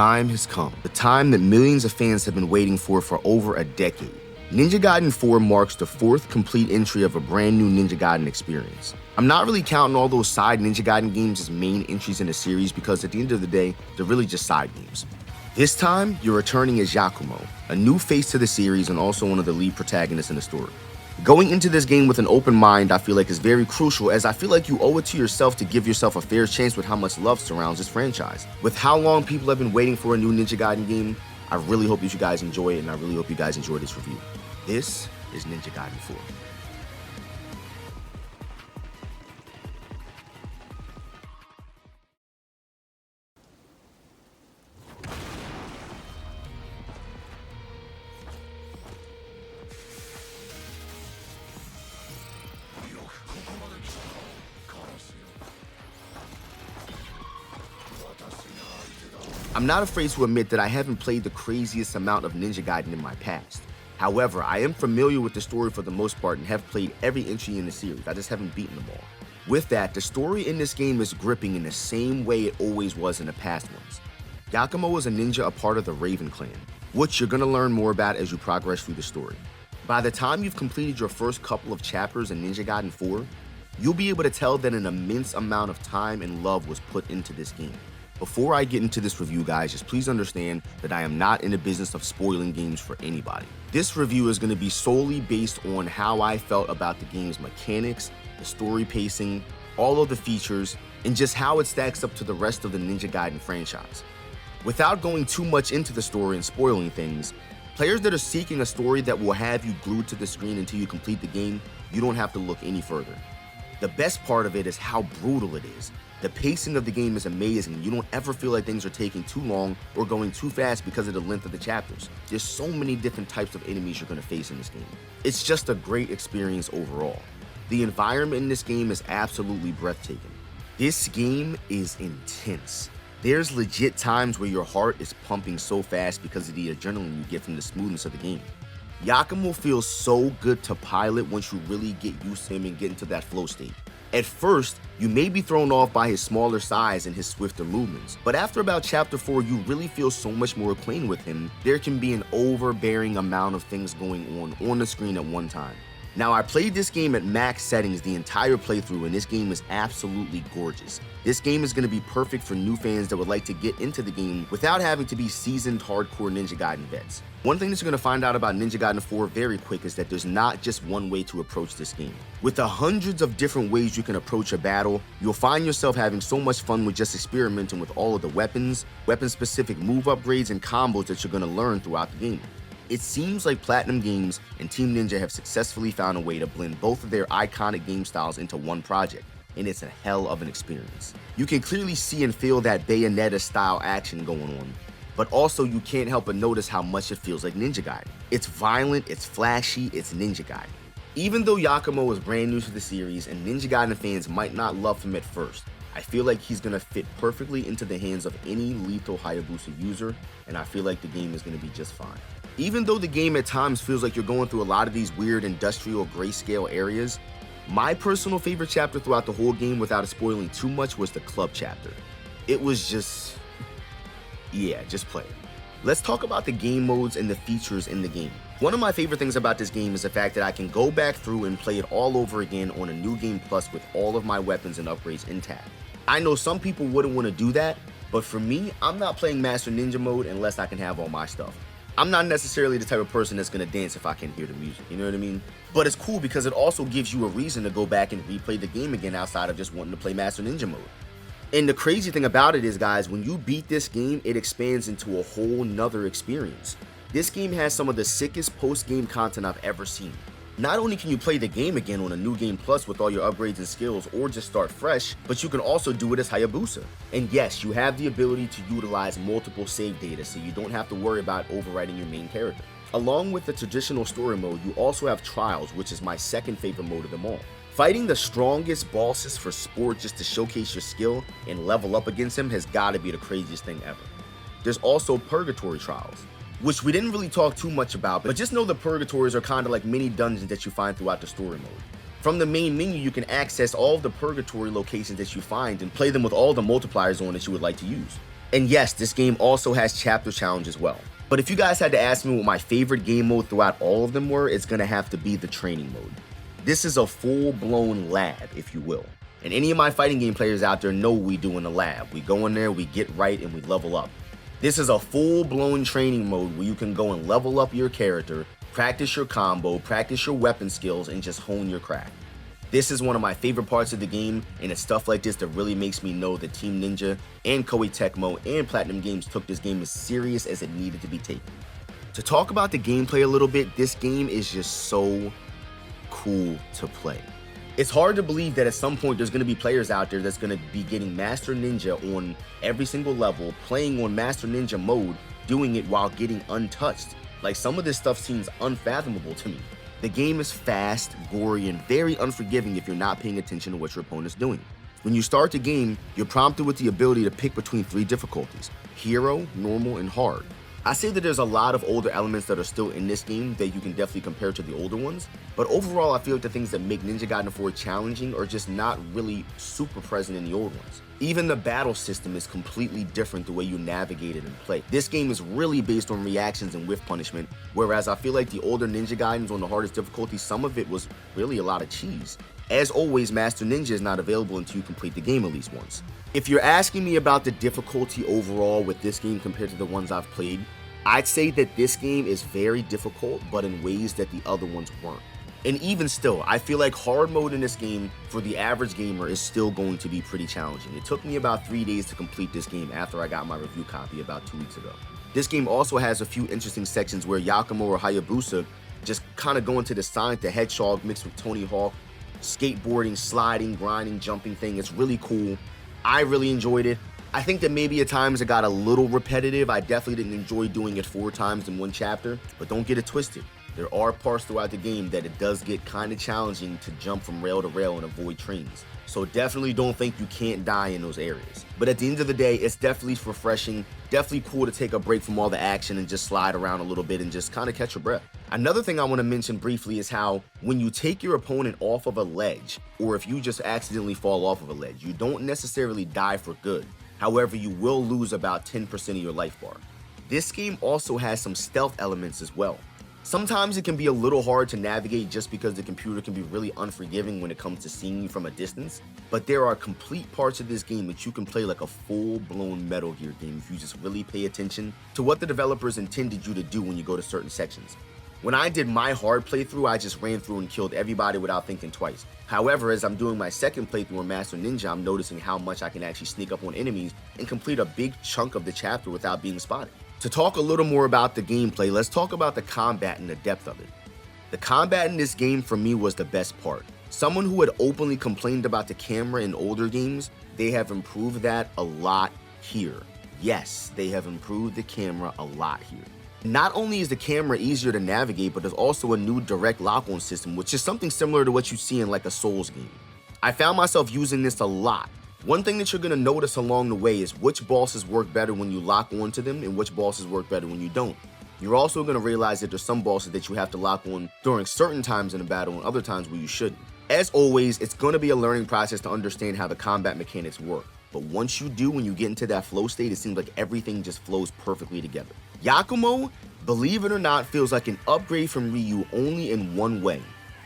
time has come. The time that millions of fans have been waiting for over a decade. Ninja Gaiden 4 marks the 4th complete entry of a brand new Ninja Gaiden experience. I'm not really counting all those side Ninja Gaiden games as main entries in the series because at the end of the day, they're really just side games. This time, you're returning as Yakumo, a new face to the series and also one of the lead protagonists in the story. Going into this game with an open mind I feel like is very crucial, as I feel like you owe it to yourself to give yourself a fair chance with how much love surrounds this franchise. With how long people have been waiting for a new Ninja Gaiden game, I really hope that you guys enjoy it, and I really hope you guys enjoy this review. This is Ninja Gaiden 4. I'm not afraid to admit that I haven't played the craziest amount of Ninja Gaiden in my past. However, I am familiar with the story for the most part and have played every entry in the series. I just haven't beaten them all. With that, the story in this game is gripping in the same way it always was in the past ones. Yakumo is a ninja, a part of the Raven clan, which you're going to learn more about as you progress through the story. By the time you've completed your first couple of chapters in Ninja Gaiden 4, you'll be able to tell that an immense amount of time and love was put into this game. Before I get into this review, guys, just please understand that I am not in the business of spoiling games for anybody. This review is going to be solely based on how I felt about the game's mechanics, the story pacing, all of the features, and just how it stacks up to the rest of the Ninja Gaiden franchise. Without going too much into the story and spoiling things, players that are seeking a story that will have you glued to the screen until you complete the game, you don't have to look any further. The best part of it is how brutal it is. The pacing of the game is amazing. You don't ever feel like things are taking too long or going too fast because of the length of the chapters. There's so many different types of enemies you're going to face in this game. It's just a great experience overall. The environment in this game is absolutely breathtaking. This game is intense. There's legit times where your heart is pumping so fast because of the adrenaline you get from the smoothness of the game. Yakumo feels so good to pilot once you really get used to him and get into that flow state. At first, you may be thrown off by his smaller size and his swifter movements, but after about chapter 4, you really feel so much more acquainted with him. There can be an overbearing amount of things going on the screen at one time. Now, I played this game at max settings the entire playthrough, and this game is absolutely gorgeous. This game is going to be perfect for new fans that would like to get into the game without having to be seasoned hardcore Ninja Gaiden vets. One thing that you're going to find out about Ninja Gaiden 4 very quick is that there's not just one way to approach this game. With the hundreds of different ways you can approach a battle, you'll find yourself having so much fun with just experimenting with all of the weapons, weapon-specific move upgrades, and combos that you're going to learn throughout the game. It seems like Platinum Games and Team Ninja have successfully found a way to blend both of their iconic game styles into one project, and it's a hell of an experience. You can clearly see and feel that Bayonetta-style action going on, but also you can't help but notice how much it feels like Ninja Gaiden. It's violent, it's flashy, it's Ninja Gaiden. Even though Yakumo is brand new to the series and Ninja Gaiden fans might not love him at first, I feel like he's going to fit perfectly into the hands of any lethal Hayabusa user, and I feel like the game is going to be just fine. Even though the game at times feels like you're going through a lot of these weird industrial grayscale areas, my personal favorite chapter throughout the whole game, without spoiling too much, was the club chapter. It was just, yeah, just play it. Let's talk about the game modes and the features in the game. One of my favorite things about this game is the fact that I can go back through and play it all over again on a New Game Plus with all of my weapons and upgrades intact. I know some people wouldn't want to do that, but for me, I'm not playing Master Ninja mode unless I can have all my stuff. I'm not necessarily the type of person that's going to dance if I can hear the music, you know what I mean? But it's cool because it also gives you a reason to go back and replay the game again outside of just wanting to play Master Ninja mode. And the crazy thing about it is, guys, when you beat this game, it expands into a whole nother experience. This game has some of the sickest post-game content I've ever seen. Not only can you play the game again on a New Game Plus with all your upgrades and skills or just start fresh, but you can also do it as Hayabusa. And yes, you have the ability to utilize multiple save data so you don't have to worry about overwriting your main character. Along with the traditional story mode, you also have Trials, which is my second favorite mode of them all. Fighting the strongest bosses for sport just to showcase your skill and level up against him has got to be the craziest thing ever. There's also Purgatory Trials, which we didn't really talk too much about, but just know the Purgatories are kind of like mini dungeons that you find throughout the story mode. From the main menu, you can access all of the Purgatory locations that you find and play them with all the multipliers on that you would like to use. And yes, this game also has chapter challenge as well. But if you guys had to ask me what my favorite game mode throughout all of them were, it's gonna have to be the training mode. This is a full-blown lab, if you will. And any of my fighting game players out there know what we do in the lab. We go in there, we get right, and we level up. This is a full-blown training mode where you can go and level up your character, practice your combo, practice your weapon skills, and just hone your craft. This is one of my favorite parts of the game, and it's stuff like this that really makes me know that Team Ninja and Koei Tecmo and Platinum Games took this game as serious as it needed to be taken. To talk about the gameplay a little bit, this game is just so cool to play. It's hard to believe that at some point there's going to be players out there that's going to be getting Master Ninja on every single level, playing on Master Ninja mode, doing it while getting untouched. Like, some of this stuff seems unfathomable to me. The game is fast, gory, and very unforgiving if you're not paying attention to what your opponent's doing. When you start the game, you're prompted with the ability to pick between 3 difficulties: Hero, Normal, and Hard. I say that there's a lot of older elements that are still in this game that you can definitely compare to the older ones, but overall I feel like the things that make Ninja Gaiden 4 challenging are just not really super present in the old ones. Even the battle system is completely different the way you navigate it and play. This game is really based on reactions and whiff punishment, whereas I feel like the older Ninja Gaidens on the hardest difficulty, some of it was really a lot of cheese. As always, Master Ninja is not available until you complete the game at least once. If you're asking me about the difficulty overall with this game compared to the ones I've played, I'd say that this game is very difficult, but in ways that the other ones weren't. And even still, I feel like hard mode in this game for the average gamer is still going to be pretty challenging. It took me about 3 days to complete this game after I got my review copy about 2 weeks ago. This game also has a few interesting sections where Yakumo or Hayabusa just kind of go into the Sonic the Hedgehog mixed with Tony Hawk, skateboarding, sliding, grinding, jumping thing. It's really cool. I really enjoyed it. I think that maybe at times it got a little repetitive. I definitely didn't enjoy doing it 4 times in one chapter, but don't get it twisted. There are parts throughout the game that it does get kind of challenging to jump from rail to rail and avoid trains. So definitely don't think you can't die in those areas. But at the end of the day, it's definitely refreshing, definitely cool to take a break from all the action and just slide around a little bit and just kind of catch your breath. Another thing I want to mention briefly is how when you take your opponent off of a ledge, or if you just accidentally fall off of a ledge, you don't necessarily die for good. However, you will lose about 10% of your life bar. This game also has some stealth elements as well. Sometimes it can be a little hard to navigate just because the computer can be really unforgiving when it comes to seeing you from a distance, but there are complete parts of this game that you can play like a full-blown Metal Gear game if you just really pay attention to what the developers intended you to do when you go to certain sections. When I did my hard playthrough, I just ran through and killed everybody without thinking twice. However, as I'm doing my second playthrough on Master Ninja, I'm noticing how much I can actually sneak up on enemies and complete a big chunk of the chapter without being spotted. To talk a little more about the gameplay, let's talk about the combat and the depth of it. The combat in this game for me was the best part. Someone who had openly complained about the camera in older games, they have improved that a lot here. Yes, they have improved the camera a lot here. Not only is the camera easier to navigate, but there's also a new direct lock-on system, which is something similar to what you see in like a Souls game. I found myself using this a lot. One thing that you're going to notice along the way is which bosses work better when you lock onto them and which bosses work better when you don't. You're also going to realize that there's some bosses that you have to lock on during certain times in a battle and other times where you shouldn't. As always, it's going to be a learning process to understand how the combat mechanics work. But once you do, when you get into that flow state, it seems like everything just flows perfectly together. Yakumo, believe it or not, feels like an upgrade from Ryu only in one way: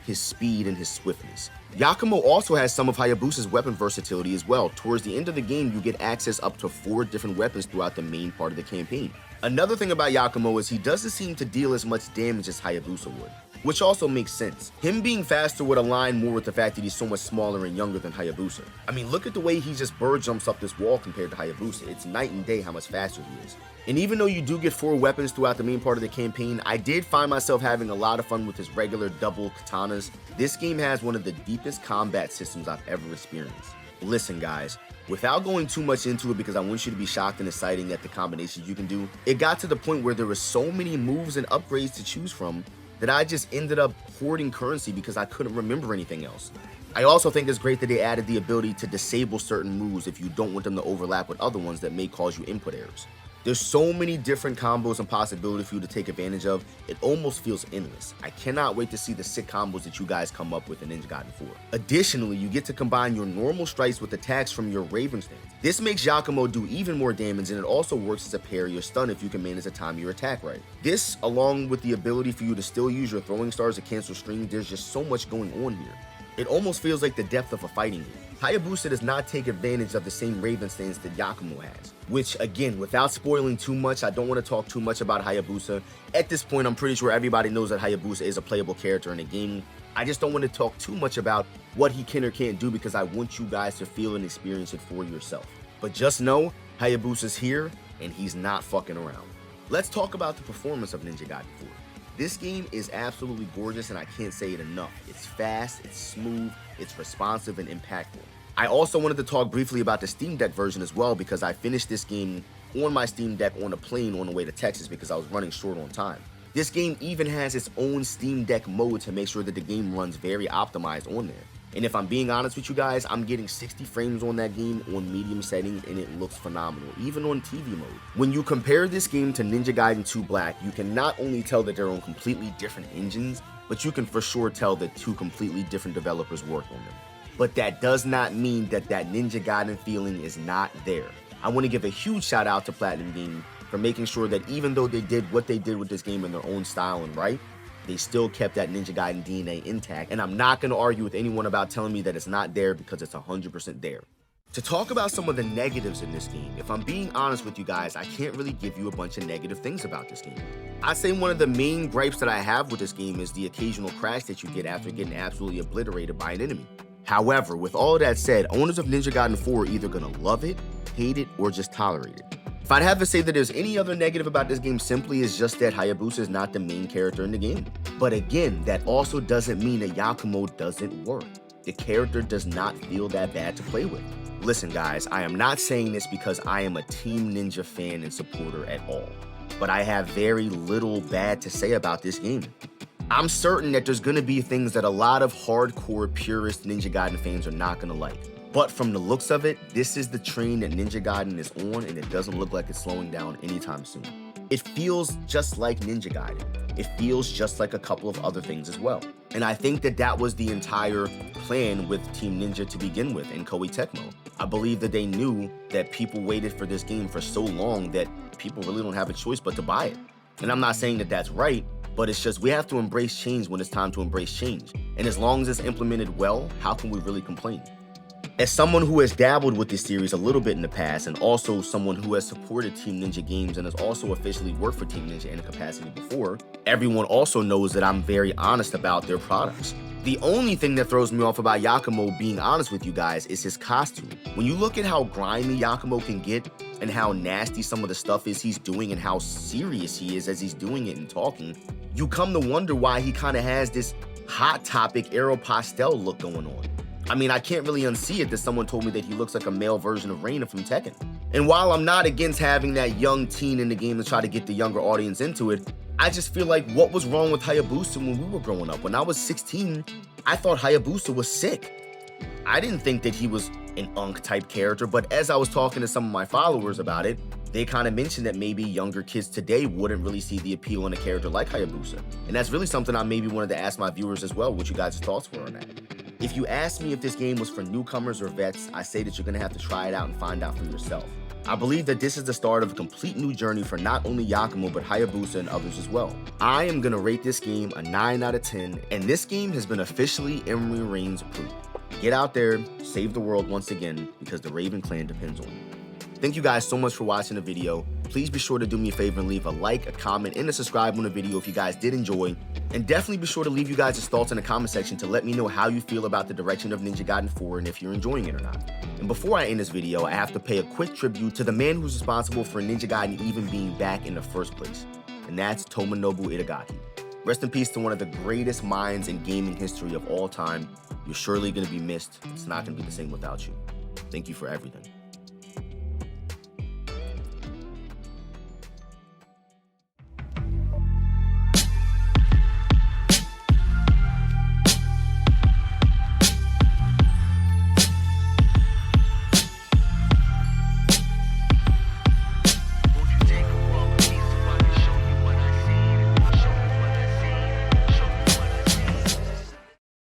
his speed and his swiftness. Yakumo also has some of Hayabusa's weapon versatility as well. Towards the end of the game, you get access up to 4 different weapons throughout the main part of the campaign. Another thing about Yakumo is he doesn't seem to deal as much damage as Hayabusa would, which also makes sense. Him being faster would align more with the fact that he's so much smaller and younger than Hayabusa. I mean, look at the way he just bird jumps up this wall compared to Hayabusa. It's night and day how much faster he is. And even though you do get 4 weapons throughout the main part of the campaign, I did find myself having a lot of fun with his regular double katanas. This game has one of the deepest combat systems I've ever experienced. Listen guys, without going too much into it because I want you to be shocked and exciting at the combinations you can do, it got to the point where there were so many moves and upgrades to choose from that I just ended up hoarding currency because I couldn't remember anything else. I also think it's great that they added the ability to disable certain moves if you don't want them to overlap with other ones that may cause you input errors. There's so many different combos and possibilities for you to take advantage of, it almost feels endless. I cannot wait to see the sick combos that you guys come up with in Ninja Gaiden 4. Additionally, you get to combine your normal strikes with attacks from your Raven stance. This makes Yakumo do even more damage, and it also works as a parry or stun if you can manage to time your attack right. This, along with the ability for you to still use your throwing stars to cancel stream, there's just so much going on here. It almost feels like the depth of a fighting game. Hayabusa does not take advantage of the same Raven stance that Yakumo has, which again, without spoiling too much, I don't want to talk too much about Hayabusa. At this point, I'm pretty sure everybody knows that Hayabusa is a playable character in the game. I just don't want to talk too much about what he can or can't do because I want you guys to feel and experience it for yourself. But just know, Hayabusa's here and he's not fucking around. Let's talk about the performance of Ninja Gaiden 4. This game is absolutely gorgeous and I can't say it enough. It's fast, it's smooth, it's responsive and impactful. I also wanted to talk briefly about the Steam Deck version as well because I finished this game on my Steam Deck on a plane on the way to Texas because I was running short on time. This game even has its own Steam Deck mode to make sure that the game runs very optimized on there. And if I'm being honest with you guys, I'm getting 60 frames on that game on medium settings and it looks phenomenal, even on TV mode. When you compare this game to Ninja Gaiden 2 Black, you can not only tell that they're on completely different engines, but you can for sure tell that two completely different developers worked on them. But that does not mean that Ninja Gaiden feeling is not there. I want to give a huge shout out to Platinum Gaming for making sure that even though they did what they did with this game in their own style and right, they still kept that Ninja Gaiden DNA intact, and I'm not going to argue with anyone about telling me that it's not there because it's 100% there. To talk about some of the negatives in this game, if I'm being honest with you guys, I can't really give you a bunch of negative things about this game. I'd say one of the main gripes that I have with this game is the occasional crash that you get after getting absolutely obliterated by an enemy. However, with all that said, owners of Ninja Gaiden 4 are either going to love it, hate it, or just tolerate it. If I'd have to say that there's any other negative about this game, simply is just that Hayabusa is not the main character in the game. But again, that also doesn't mean that Yakumo doesn't work. The character does not feel that bad to play with. Listen guys, I am not saying this because I am a Team Ninja fan and supporter at all, but I have very little bad to say about this game. I'm certain that there's going to be things that a lot of hardcore purist Ninja Gaiden fans are not going to like. But from the looks of it, this is the train that Ninja Gaiden is on, and it doesn't look like it's slowing down anytime soon. It feels just like Ninja Gaiden. It feels just like a couple of other things as well. And I think that that was the entire plan with Team Ninja to begin with in Koei Tecmo. I believe that they knew that people waited for this game for so long that people really don't have a choice but to buy it. And I'm not saying that that's right, but it's just we have to embrace change when it's time to embrace change. And as long as it's implemented well, how can we really complain? As someone who has dabbled with this series a little bit in the past, and also someone who has supported Team Ninja games and has also officially worked for Team Ninja in a capacity before, everyone also knows that I'm very honest about their products. The only thing that throws me off about Yakumo, being honest with you guys, is his costume. When you look at how grimy Yakumo can get and how nasty some of the stuff is he's doing and how serious he is as he's doing it and talking, you come to wonder why he kind of has this Hot Topic Aeropostale look going on. I mean, I can't really unsee it that someone told me that he looks like a male version of Reina from Tekken. And while I'm not against having that young teen in the game to try to get the younger audience into it, I just feel like what was wrong with Hayabusa when we were growing up? When I was 16, I thought Hayabusa was sick. I didn't think that he was an Unk type character, but as I was talking to some of my followers about it, they kind of mentioned that maybe younger kids today wouldn't really see the appeal in a character like Hayabusa. And that's really something I maybe wanted to ask my viewers as well, what you guys' thoughts were on that. If you ask me if this game was for newcomers or vets, I say that you're going to have to try it out and find out for yourself. I believe that this is the start of a complete new journey for not only Yakumo, but Hayabusa and others as well. I am going to rate this game a 9 out of 10, and this game has been officially EmeryReigns approved. Get out there, save the world once again, because the Raven clan depends on you. Thank you guys so much for watching the video. Please be sure to do me a favor and leave a like, a comment, and a subscribe on the video if you guys did enjoy. And definitely be sure to leave you guys' thoughts in the comment section to let me know how you feel about the direction of Ninja Gaiden 4 and if you're enjoying it or not. And before I end this video, I have to pay a quick tribute to the man who's responsible for Ninja Gaiden even being back in the first place. And that's Tomonobu Itagaki. Rest in peace to one of the greatest minds in gaming history of all time. You're surely going to be missed. It's not going to be the same without you. Thank you for everything.